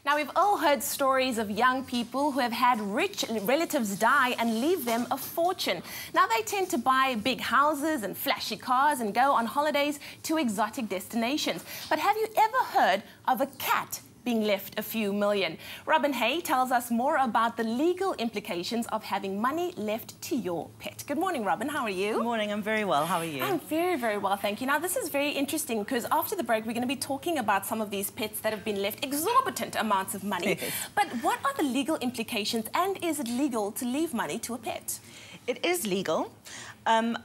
Now, we've all heard stories of young people who have had rich relatives die and leave them a fortune. Now, they tend to buy big houses and flashy cars and go on holidays to exotic destinations. But have you ever heard of a cat being left a few million? Robin Hay tells us more about the legal implications of having money left to your pet. Good morning, Robin. How are you? Good morning. I'm very well. How are you? I'm very, very well, thank you. Now, this is very interesting because after the break, we're going to be talking about some of these pets that have been left exorbitant amounts of money. Yes. But what are the legal implications, and is it legal to leave money to a pet? It is legal.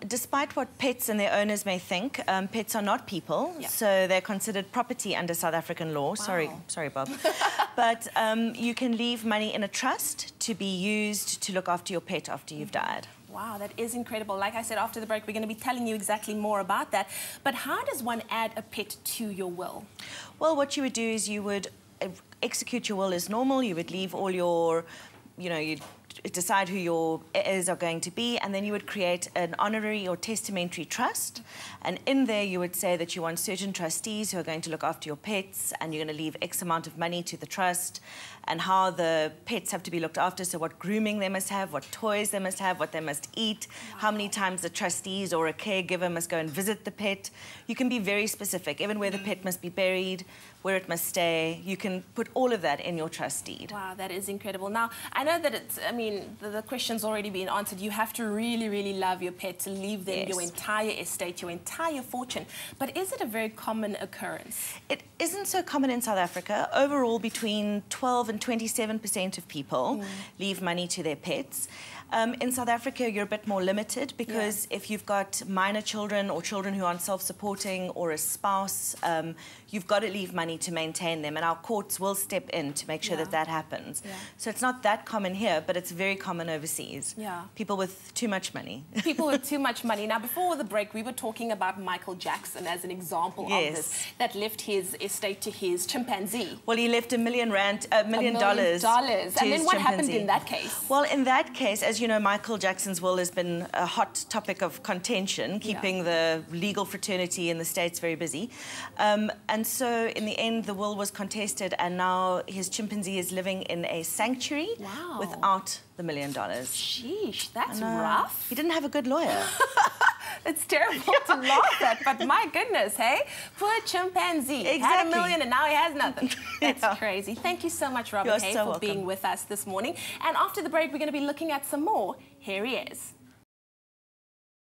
Despite what pets and their owners may think, pets are not people, so they're considered property under South African law. Wow. Sorry, Bob. But you can leave money in a trust to be used to look after your pet after you've died. Wow, that is incredible. Like I said, after the break, we're going to be telling you exactly more about that. But how does one add a pet to your will? Well, what you would do is you would execute your will as normal. You would leave all your, you'd decide who your heirs are going to be, and then you would create an honorary or testamentary trust. And in there you would say that you want certain trustees who are going to look after your pets, and you're going to leave X amount of money to the trust, and how the pets have to be looked after, so what grooming they must have, what toys they must have, what they must eat, how many times the trustees or a caregiver must go and visit the pet. You can be very specific, even where the pet must be buried, where it must stay. You can put all of that in your trust deed. Wow, that is incredible. Now, I know that it's, the question's already been answered. You have to really, really love your pet to leave them your entire estate, your entire fortune. But is it a very common occurrence? It isn't so common in South Africa. Overall, between 12 and 27% of people leave money to their pets. In South Africa, you're a bit more limited because if you've got minor children or children who aren't self-supporting or a spouse, you've got to leave money to maintain them, and our courts will step in to make sure that that happens. So it's not that common here, but it's very common overseas. People with too much money. People with too much money. Now, before the break, we were talking about Michael Jackson as an example of this, that left his estate to his chimpanzee. Well, he left $1 million dollars. And then what happened in that case? Well, in that case, as you know, Michael Jackson's will has been a hot topic of contention, keeping the legal fraternity in the States very busy. And so, in the end, the will was contested, and now his chimpanzee is living in a sanctuary without the $1 million. Sheesh, that's rough. He didn't have a good lawyer. It's terrible to laugh at, but my goodness, hey? Poor chimpanzee. Had $1 million and now he has nothing. That's crazy. Thank you so much, Robin Hay, for being with us this morning. And after the break, we're going to be looking at some more. Here he is.